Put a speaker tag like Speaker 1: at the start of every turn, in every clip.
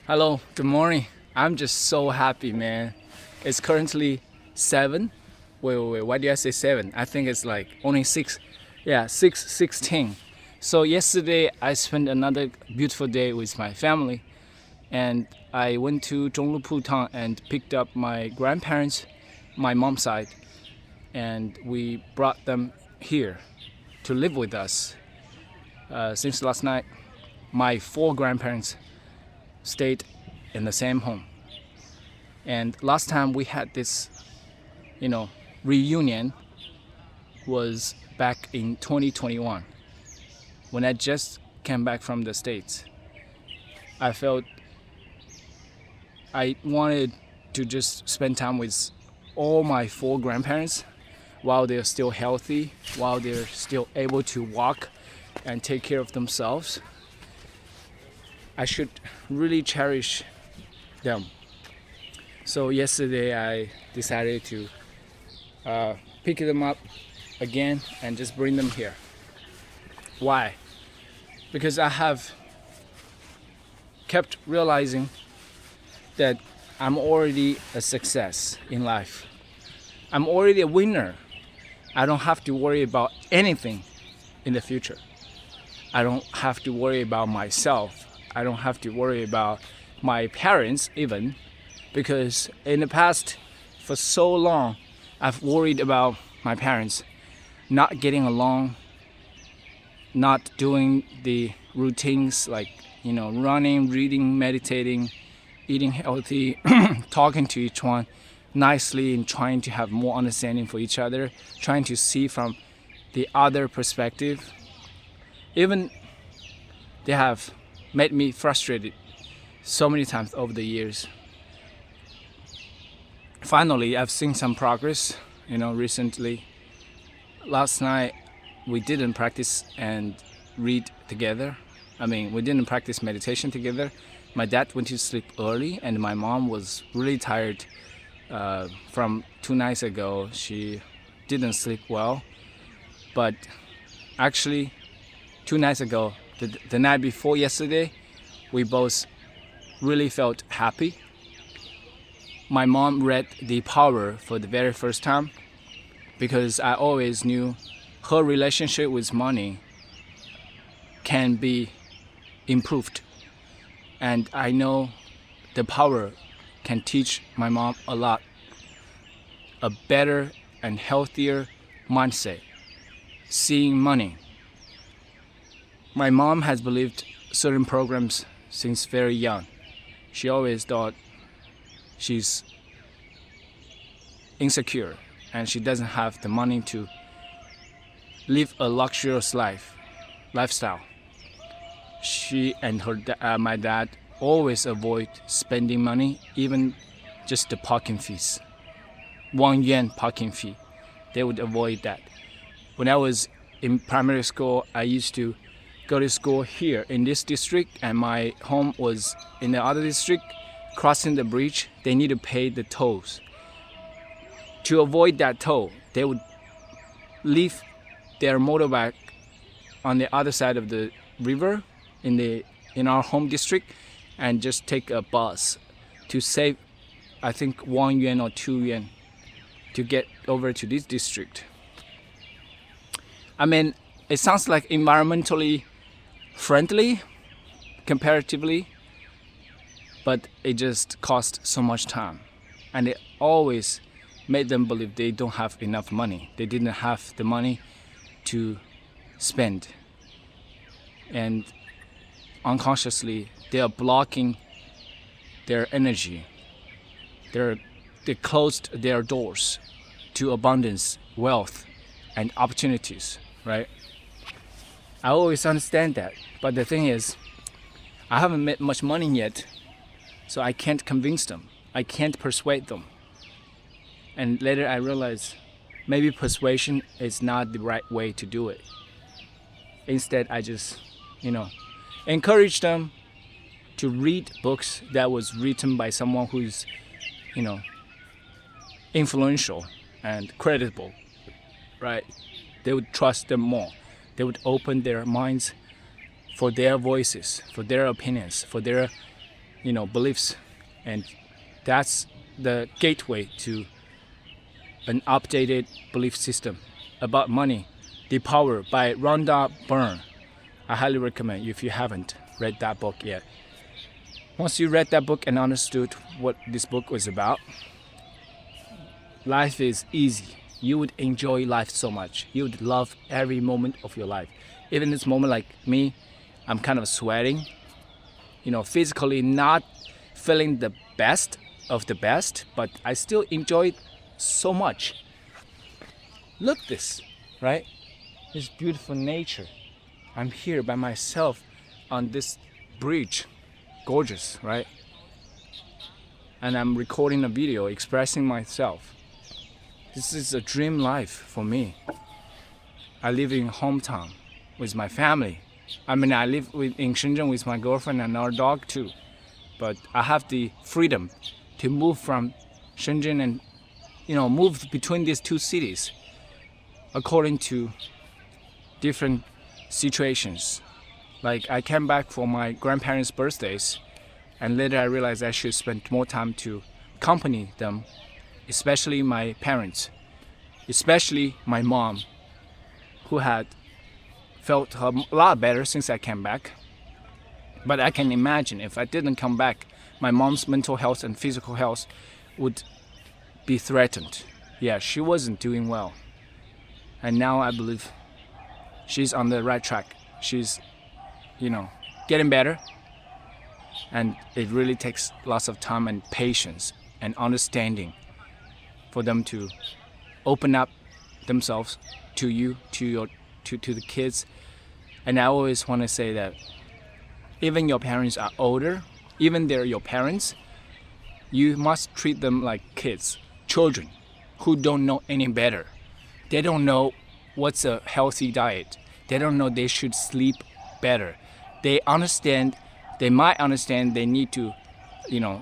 Speaker 1: Hello, good morning. I'm just so happy, man. It's currently 7. Wait, why did I say 7? I think it's like only 6. Yeah, 6:16. So yesterday I spent another beautiful day with my family and I went to Zhonglu Town and picked up my grandparents, my mom's side, and we brought them here to live with us. Since last night, my 4 grandparents stayed in the same home. And last time we had this, reunion was back in 2021 when I just came back from the States. I felt I wanted to just spend time with all my 4 grandparents while they're still healthy, while they're still able to walk and take care of themselves. I should really cherish them. So yesterday I decided to pick them up again and just bring them here. Why? Because I have kept realizing that I'm already a success in life. I'm already a winner. I don't have to worry about anything in the future. I don't have to worry about myself. I don't have to worry about my parents even, because in the past for so long I've worried about my parents not getting along, not doing the routines like running, reading, meditating, eating healthy, talking to each one nicely and trying to have more understanding for each other, trying to see from the other perspective. Even they have made me frustrated so many times over the years. Finally, I've seen some progress, recently. Last night, we didn't practice and read together. We didn't practice meditation together. My dad went to sleep early, and my mom was really tired from 2 nights ago. She didn't sleep well. But actually, 2 nights ago, the night before yesterday, we both really felt happy. My mom read The Power for the very first time because I always knew her relationship with money can be improved. And I know The Power can teach my mom a lot, a better and healthier mindset, seeing money. My mom has believed certain programs since very young. She always thought she's insecure and she doesn't have the money to live a luxurious lifestyle. She and my dad always avoid spending money, even just the parking fees. 1 yuan parking fee. They would avoid that. When I was in primary school, I used to go to school here in this district, and my home was in the other district. Crossing the bridge, they need to pay the tolls. To avoid that toll, they would leave their motorbike on the other side of the river in our home district and just take a bus to save, I think, 1 yuan or 2 yuan to get over to this district. It sounds like environmentally friendly comparatively, but it just cost so much time, and it always made them believe they don't have enough money. They didn't have the money to spend, and unconsciously they are blocking their energy. They closed their doors to abundance, wealth, and opportunities, right? I always understand that, but the thing is, I haven't made much money yet, so I can't convince them. I can't persuade them. And later I realized maybe persuasion is not the right way to do it. Instead, I just, encourage them to read books that was written by someone who's, influential and credible, right? They would trust them more. They would open their minds for their voices, for their opinions, for their beliefs, and that's the gateway to an updated belief system about money. The Power by Rhonda Byrne. I highly recommend you if you haven't read that book yet. Once you read that book and understood what this book was about, life is easy. You would enjoy life so much. You would love every moment of your life. Even this moment, like me, I'm kind of sweating, physically not feeling the best of the best, but I still enjoy it so much. Look this, right? This beautiful nature. I'm here by myself on this bridge. Gorgeous, right? And I'm recording a video expressing myself. This is a dream life for me. I live in hometown with my family. I live in Shenzhen with my girlfriend and our dog too. But I have the freedom to move from Shenzhen and move between these two cities according to different situations. Like I came back for my grandparents' birthdays, and later I realized I should spend more time to accompany them, especially my parents, especially my mom, who had felt a lot better since I came back. But I can imagine if I didn't come back, my mom's mental health and physical health would be threatened. Yeah, she wasn't doing well. And now I believe she's on the right track. She's, getting better. And it really takes lots of time and patience and understanding for them to open up themselves to you, to the kids. And I always want to say that even your parents are older, even they're your parents, you must treat them like kids, children who don't know any better. They don't know what's a healthy diet. They don't know they should sleep better. They might understand they need to,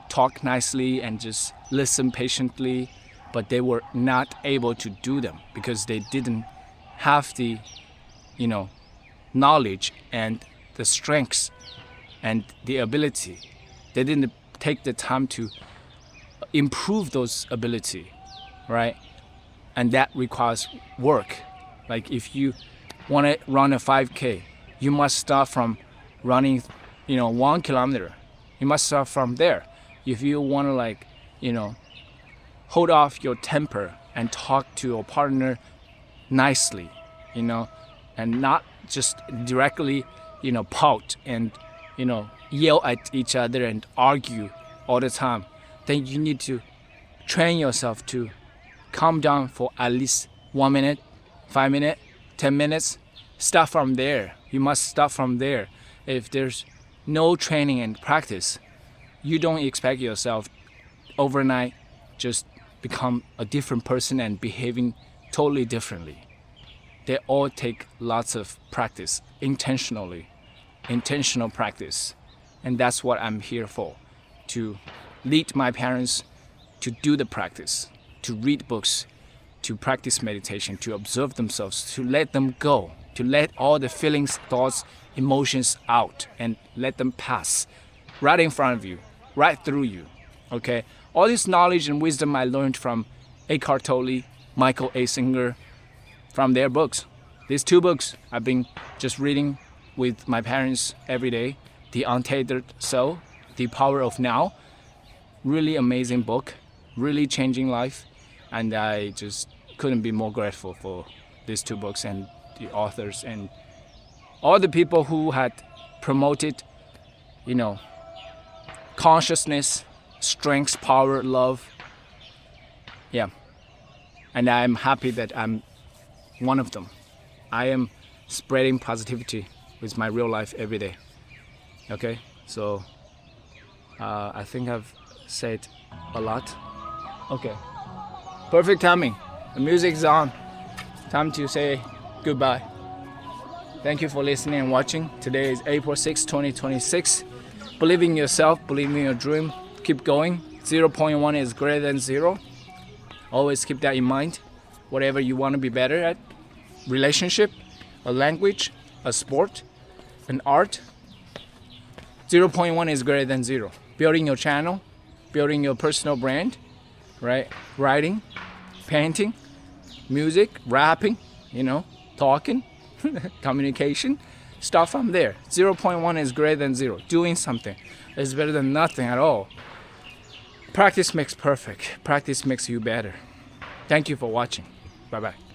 Speaker 1: talk nicely and just listen patiently, but they were not able to do them because they didn't have the, knowledge and the strengths and the ability. They didn't take the time to improve those ability, right? And that requires work. Like if you want to run a 5K, you must start from running, 1 kilometer. You must start from there. If you want to hold off your temper and talk to your partner nicely, and not just directly, pout and, yell at each other and argue all the time, then you need to train yourself to calm down for at least 1 minute, 5 minutes, 10 minutes. Start from there. You must start from there. If there's no training and practice, you don't expect yourself overnight just become a different person and behaving totally differently. They all take lots of practice, intentional practice. And that's what I'm here for, to lead my parents to do the practice, to read books, to practice meditation, to observe themselves, to let them go, to let all the feelings, thoughts, emotions out and let them pass right in front of you, right through you, okay? All this knowledge and wisdom I learned from Eckhart Tolle, Michael A. Singer, from their books. These 2 books I've been just reading with my parents every day. The Untethered Soul, The Power of Now. Really amazing book, really changing life. And I just couldn't be more grateful for these 2 books and the authors and all the people who had promoted, consciousness, strength, power, love. Yeah. And I'm happy that I'm one of them. I am spreading positivity with my real life every day. Okay? So, I think I've said a lot. Okay. Perfect timing. The music's on. Time to say goodbye. Thank you for listening and watching. Today is April 6, 2026. Believe in yourself, believe in your dream. Keep going. 0.1 is greater than 0. Always keep that in mind. Whatever you want to be better at, relationship, a language, a sport, an art, 0.1 is greater than 0. building your channel, building your personal brand, right? Writing, painting, music, rapping, talking, communication stuff. I'm there. 0.1 is greater than 0. Doing something is better than nothing at all. Practice makes perfect. Practice makes you better. Thank you for watching. Bye bye.